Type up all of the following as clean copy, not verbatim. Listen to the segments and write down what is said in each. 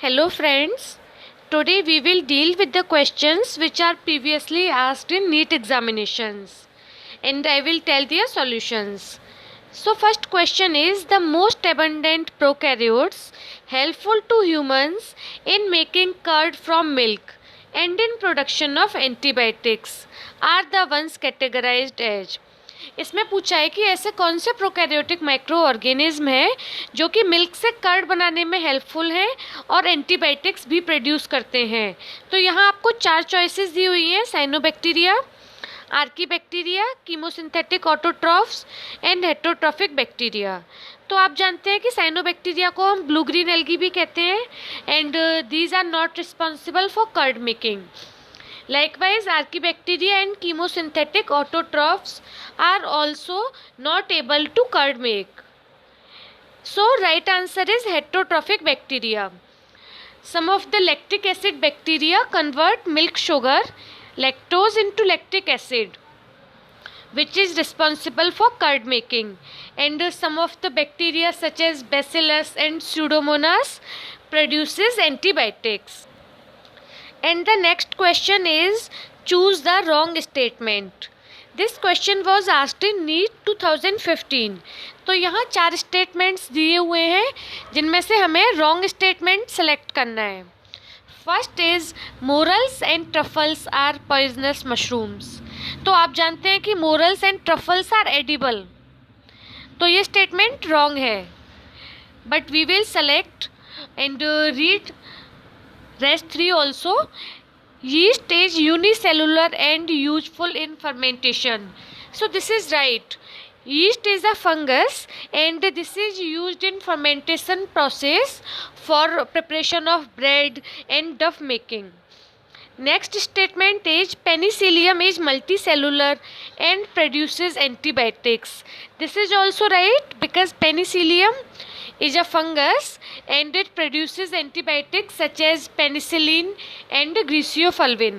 Hello friends, today we will deal with the questions which are previously asked in NEET examinations and I will tell their solutions. So first question is, the most abundant prokaryotes helpful to humans in making curd from milk and in production of antibiotics are the ones categorized as. इसमें पूछा है कि ऐसे कौन से prokaryotic micro organism है जो कि मिल्क से कर्ड बनाने में हेल्पफुल हैं और एंटीबायोटिक्स भी प्रोड्यूस करते हैं। तो यहाँ आपको 4 चॉइसेस दी हुई हैं, cyanobacteria, archaebacteria, chemosynthetic autotrophs and heterotrophic bacteria. तो आप जानते हैं कि साइनोबैक्टीरिया को हम ब्लू ग्रीन एल्गी भी कहते हैं and these are not responsible for curd making. Likewise, Archaebacteria and chemosynthetic autotrophs are also not able to curd make. So, right answer is heterotrophic bacteria. Some of the lactic acid bacteria convert milk sugar, lactose into lactic acid, which is responsible for curd making. And some of the bacteria such as Bacillus and Pseudomonas produces antibiotics. And the next question is, choose the wrong statement. This question was asked in NEET 2015. तो यहाँ 4 statements दिए हुए हैं जिनमें से हमें wrong statement select करना है. First is morels and truffles are poisonous mushrooms. तो आप जानते हैं कि morels and truffles are edible, तो ये स्टेटमेंट रॉन्ग है. But we will select and read rest 3 also. Yeast is unicellular and useful in fermentation. So this is right. Yeast is a fungus and this is used in fermentation process for preparation of bread and dough making. Next statement is penicillium is multicellular and produces antibiotics. This is also right because penicillium is a fungus and it produces antibiotics such as penicillin and griseofulvin.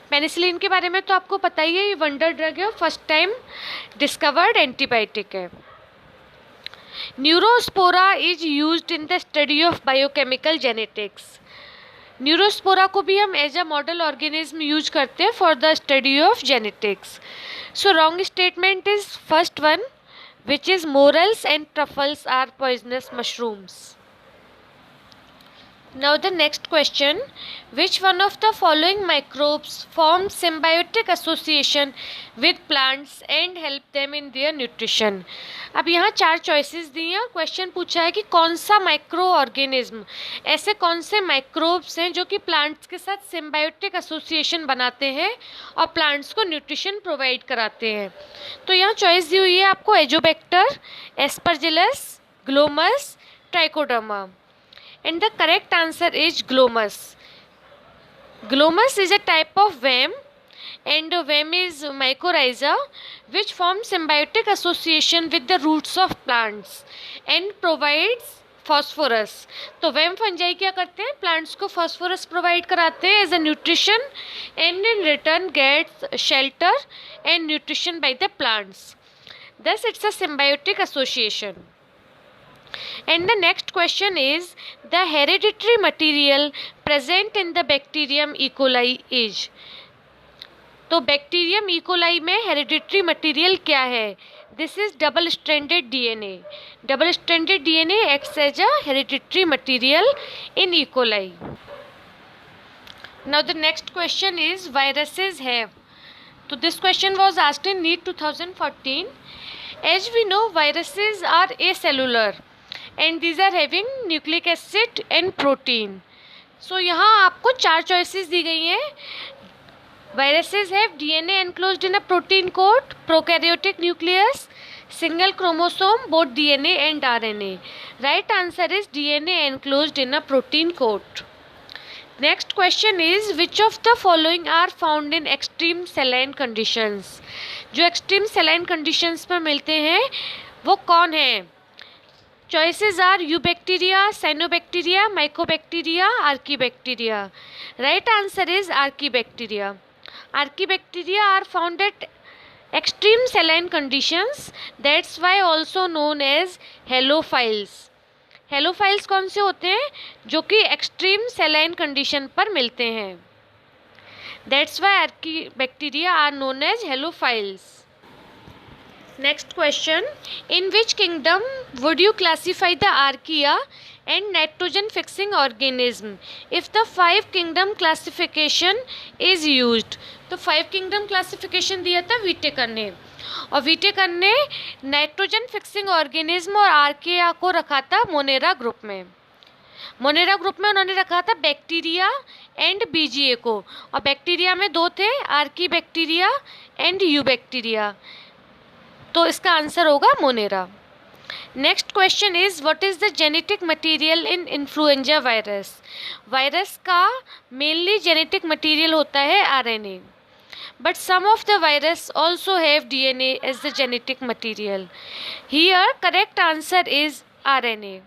Penicillin के बारे में तो आपको पता ही है, ये wonder drug है, फर्स्ट टाइम डिस्कवर्ड एंटीबायोटिक है. Neurospora is used in the study of biochemical genetics. Neurospora को भी हम as a model organism use करते हैं for the study of genetics. So wrong statement is first one, which is morels and truffles are poisonous mushrooms. Now the next question, which one of the following microbes form symbiotic association with plants and help them in their nutrition? अब यहाँ 4 choices दी हैं. Question पूछा है कि कौन सा micro organism, ऐसे कौन से माइक्रोब्स हैं जो कि प्लांट्स के साथ सिम्बायोटिक एसोसिएशन बनाते हैं और प्लांट्स को न्यूट्रिशन प्रोवाइड कराते हैं. तो यहाँ चॉइस दी हुई है आपको Azotobacter, Aspergillus, Glomus, trichoderma. And the correct answer is glomus. Glomus is a type of worm and worm is mycorrhiza which forms symbiotic association with the roots of plants and provides phosphorus. तो VAM fungi क्या करते हैं, plants को phosphorus provide कराते हैं as a nutrition and in return gets shelter and nutrition by the plants. Thus it's a symbiotic association. And the next question is, the hereditary material present in the bacterium E. coli is. तो bacterium E. coli में hereditary material क्या है? This is double stranded DNA. Double stranded DNA acts as a hereditary material in E. coli. Now the next question is, viruses have. So this question was asked in NEET 2014. As we know, viruses are acellular and these are having nucleic acid and protein. So यहाँ आपको 4 choices दी गई हैं. Viruses have DNA enclosed in a protein coat, prokaryotic nucleus, single chromosome, both DNA and RNA. Right answer is DNA enclosed in a protein coat. Next question is, which of the following are found in extreme saline conditions? जो extreme saline conditions पर मिलते हैं वो कौन है? Choices are Eubacteria, Cyanobacteria, Mycobacteria, Archaebacteria. Right answer is Archaebacteria. Archaebacteria are found at extreme saline conditions. That's why also known as halophiles. Halophiles कौन से होते हैं? जो कि एक्सट्रीम सेलाइन कंडीशन पर मिलते हैं. That's why archaebacteria are known as halophiles. Next question, in which kingdom would you classify the Archaea and nitrogen fixing organism if the 5 kingdom classification is used. तो 5 kingdom classification दिया था Whittaker ने, और Whittaker ने nitrogen fixing organism और archaea को रखा था मोनेरा ग्रुप में. मोनेरा ग्रुप में उन्होंने रखा था बैक्टीरिया एंड बीजीए को, और बैक्टीरिया में 2 थे, archaebacteria and eubacteria. तो इसका आंसर होगा Monera. Next question is what is the genetic material in influenza virus. Virus का मेनली जेनेटिक मटेरियल होता है RNA, but some of the virus also have DNA as the genetic material. Here correct answer is RNA.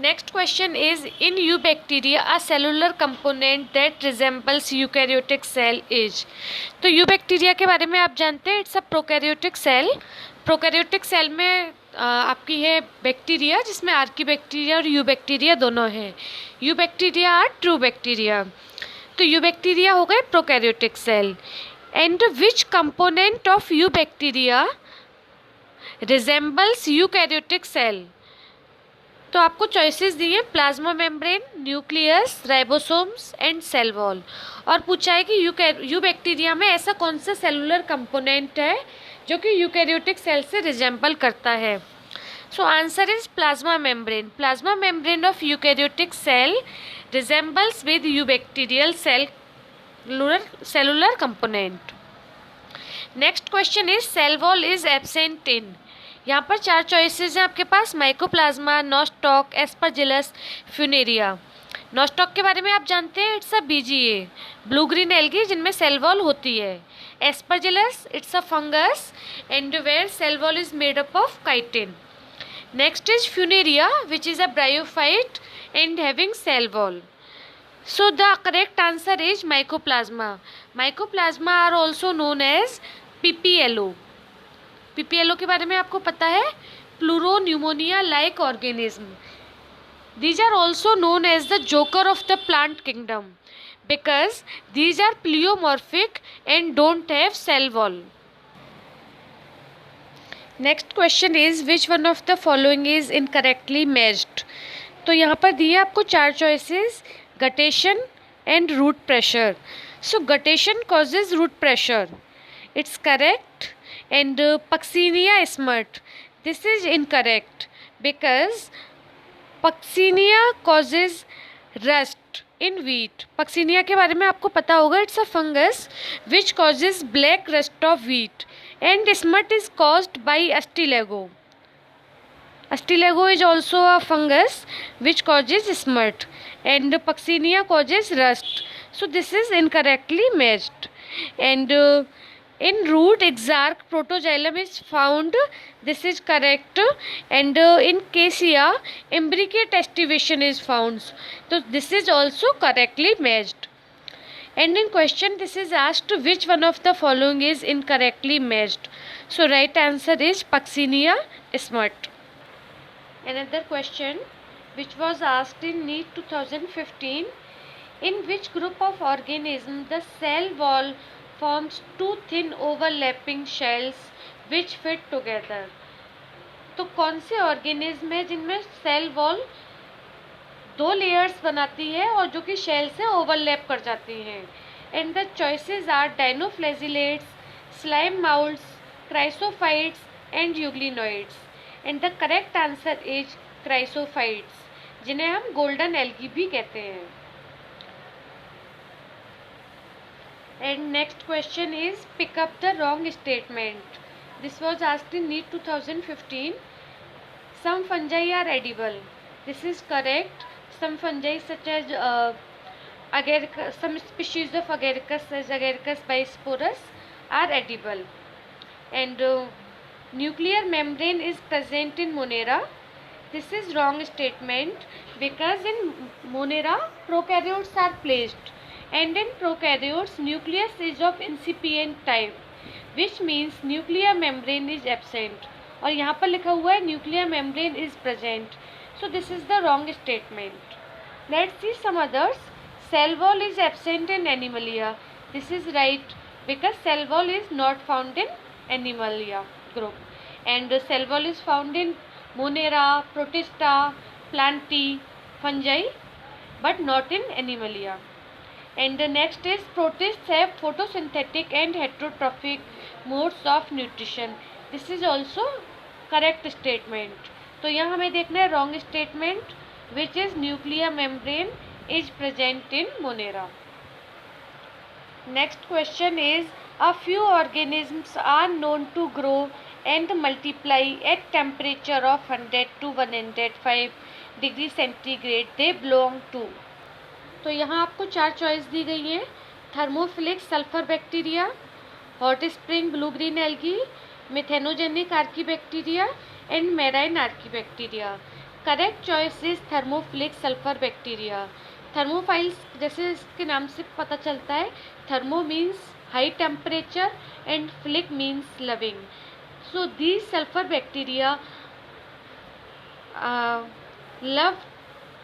Next question is, in eubacteria a cellular component that resembles eukaryotic cell is. तो eubacteria के बारे में आप जानते हैं, it's a prokaryotic cell. Prokaryotic cell में आपकी है बैक्टीरिया, जिसमें आर्कीबैक्टीरिया और यूबैक्टीरिया दोनों हैं. Eubacteria are true bacteria. तो यूबैक्टीरिया हो गए prokaryotic cell. And which component of eubacteria resembles eukaryotic cell. तो आपको चॉइसेस दिए, plasma membrane, nucleus, ribosomes and cell wall. और पूछा है कि यूबैक्टीरिया में ऐसा कौन सा सेलुलर कंपोनेंट है जो कि यूकैरियोटिक सेल से रिजेंबल करता है. So answer is plasma membrane. Plasma membrane of eukaryotic cell resembles with eubacterial cellular component. Next question is cell wall is absent in. यहाँ पर 4 चॉइसेस हैं आपके पास, Mycoplasma, Nostoc, Aspergillus, Funaria. Nostoc के बारे में आप जानते हैं, it's a BGA, blue green algae जिनमें सेल वॉल होती है. Aspergillus, it's a fungus and where cell wall is made up of chitin. Next is Funaria which is a bryophyte and having cell wall. So the correct answer is Mycoplasma. Mycoplasma are also known as PPLO. PPLO के बारे में आपको पता है, pleuropneumonia like organism. These are also known as the joker of the plant kingdom because these are pleomorphic and don't have cell wall. Next question is which one of the following is incorrectly matched. तो यहाँ पर दिए आपको 4 choices, guttation and root pressure. So guttation causes root pressure, it's correct. And Puccinia smut, this is incorrect because Puccinia causes rust in wheat. Puccinia के बारे में आपको पता होगा, it's a fungus which causes black rust of wheat, and smut is caused by Astilago. Astilago is also a fungus which causes smut, and Puccinia causes rust. So this is incorrectly matched. And in root exarch protoxylem is found, this is correct. And in cassia imbricate estivation is found, so this is also correctly matched. And in question this is asked which one of the following is incorrectly matched. So right answer is Puccinia smut. Another question which was asked in NEET 2015, in which group of organism the cell wall forms 2 thin overlapping shells which fit together. तो कौन से organism है जिनमें cell wall 2 layers बनाती है और जो कि शेल से ओवरलैप कर जाती हैं. And the choices are dinoflagellates, slime moulds, chrysophytes and euglenoids. And the correct answer is chrysophytes, जिन्हें हम गोल्डन एल्गी भी कहते हैं. And next question is pick up the wrong statement. This was asked in NEET 2015. Some fungi are edible. This is correct. Some fungi such as agaricus, some species of agaricus as Agaricus bisporus are edible. And nuclear membrane is present in Monera. This is wrong statement because in Monera prokaryotes are placed. And in prokaryotes nucleus is of incipient type, which means nuclear membrane is absent. और यहाँ पर लिखा हुआ है nuclear membrane is present. So this is the wrong statement. Let's see some others. Cell wall is absent in Animalia. This is right because cell wall is not found in Animalia group, and cell wall is found in Monera, Protista, Plantae, fungi, but not in Animalia. And the next is protists have photosynthetic and heterotrophic modes of nutrition. This is also correct statement. तो यहाँ हमें देखना है wrong statement, which is nuclear membrane is present in Monera. Next question is, a few organisms are known to grow and multiply at temperature of 100 to 105 degree centigrade. They belong to. तो यहाँ आपको 4 choice दी गई हैं. Thermophilic sulphur bacteria, hot spring blue green algae, methanogenic archaebacteria and marine archaebacteria. Correct choice is thermophilic sulphur bacteria. Thermophiles, जैसे इसके नाम से पता चलता है, thermo means high temperature and philic means loving. So these sulphur bacteria love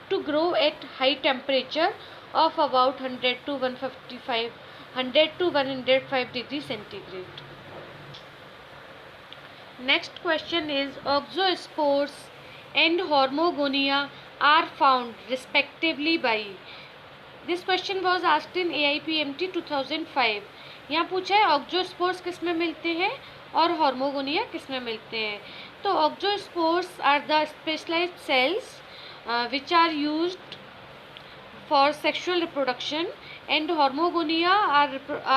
to grow at high temperature of about 100 to 105 degree centigrade. Next question is, oxospores and hormogonia are found respectively by. This question was asked in AIPMT 2005. यहाँ पूछा है ऑक्जोस्पोर्स किस में मिलते हैं और hormogonia किस में मिलते हैं. तो auxospores are the specialised cells which are used for sexual reproduction, and hormogonia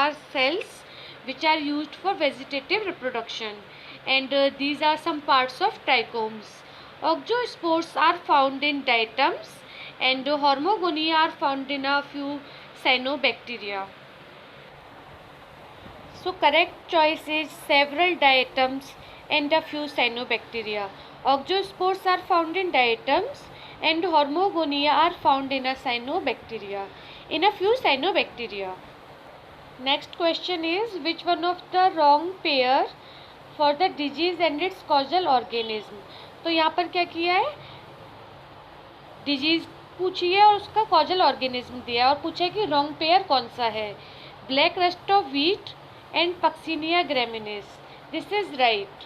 are cells which are used for vegetative reproduction, and these are some parts of trichomes. Oxospores are found in diatoms, and hormogonia are found in a few cyanobacteria. So correct choice is several diatoms and a few cyanobacteria. Oxospores are found in diatoms and hormogonia are found in a cyanobacteria, in a few cyanobacteria. Next question is, which one of the wrong pair for the disease and its causal organism. तो यहाँ पर क्या किया है, disease पूछी है और उसका कॉजल ऑर्गेनिज्म दिया है और पूछा है कि रॉन्ग पेयर कौन सा है. Black rust of wheat and Puccinia graminis. This is right.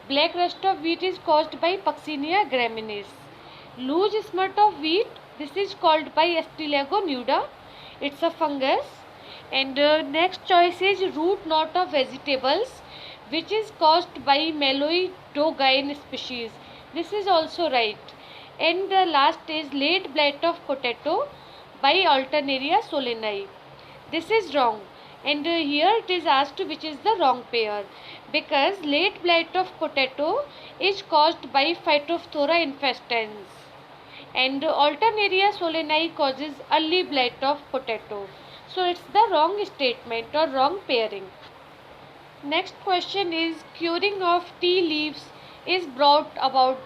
Black rust of wheat is caused by Puccinia graminis. Loose smut of wheat, this is called by Astylago nuda. It's a fungus. And next choice is root knot of vegetables, which is caused by Meloidogyne species. This is also right. And last is late blight of potato by Alternaria solanae. This is wrong. And here it is asked which is the wrong pair, because late blight of potato is caused by Phytophthora infestans, and Alternaria solanae causes early blight of potato. So it's the wrong statement or wrong pairing. Next question is, curing of tea leaves is brought about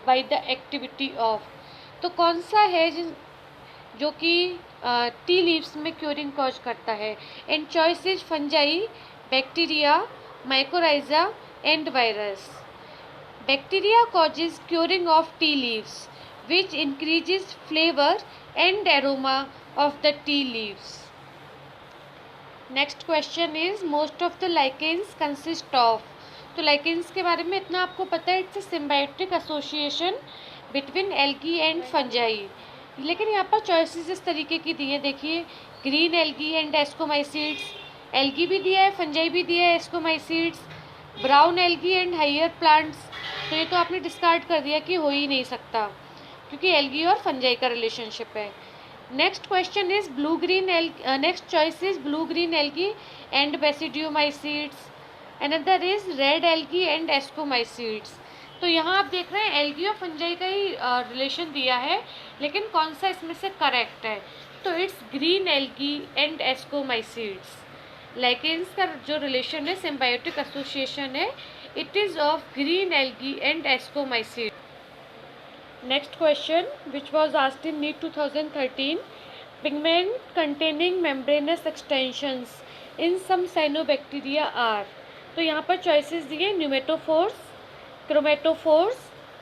by the activity of. तो कौन सा है जो कि tea leaves में curing cause करता है. And choice is fungi, bacteria, mycorrhiza and virus. Bacteria causes curing of tea leaves, which increases flavor and aroma of the tea leaves. Next question is, most of the lichens consist of. तो lichens के बारे में इतना आपको पता है, it's a symbiotic association between algae and fungi. लेकिन यहाँ पर चॉइसेस इस तरीके की दी है, देखिए, green algae and ascomycetes. Algae भी दिया है, फंजाई भी दिया है, ascomycetes, brown algae and higher plants. तो ये तो आपने डिस्कार्ड कर दिया कि हो ही नहीं सकता, क्योंकि एल्गी और फंजाई का रिलेशनशिप है. Next question is blue green algae. Next choice is blue green algae and basidiomycetes. Another is red algae and ascomycetes. तो यहाँ आप देख रहे हैं एल्गी और फंजाई का ही रिलेशन दिया है, लेकिन कौन सा इसमें से करेक्ट है. तो it's green algae and ascomycetes. Lichens का जो रिलेशन है, सिम्बायोटिक एसोसिएशन है, it is of green algae and ascomycete. Next question, which was asked in NEET 2013, pigment containing membranous extensions in some cyanobacteria are. तो यहाँ पर choices दिए pneumatophores, chromatophores,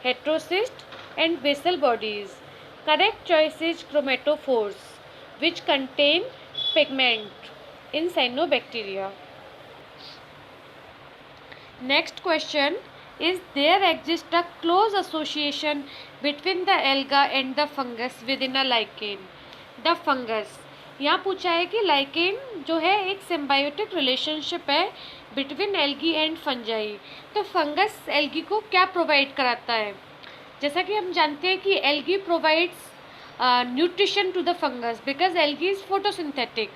heterocyst and basal bodies. Correct choice is chromatophores which contain pigment in cyanobacteria. Next question is, there exists a close association between the alga and the fungus within a lichen. The fungus, यहाँ पूछा है कि lichen जो है एक symbiotic relationship है between algae and fungi. तो fungus algae को क्या प्रोवाइड कराता है? जैसा कि हम जानते हैं कि algae provides nutrition to the fungus because algae is photosynthetic,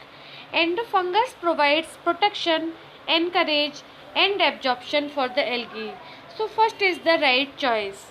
and the fungus provides protection, encourage and absorption for the algae. So first is the right choice.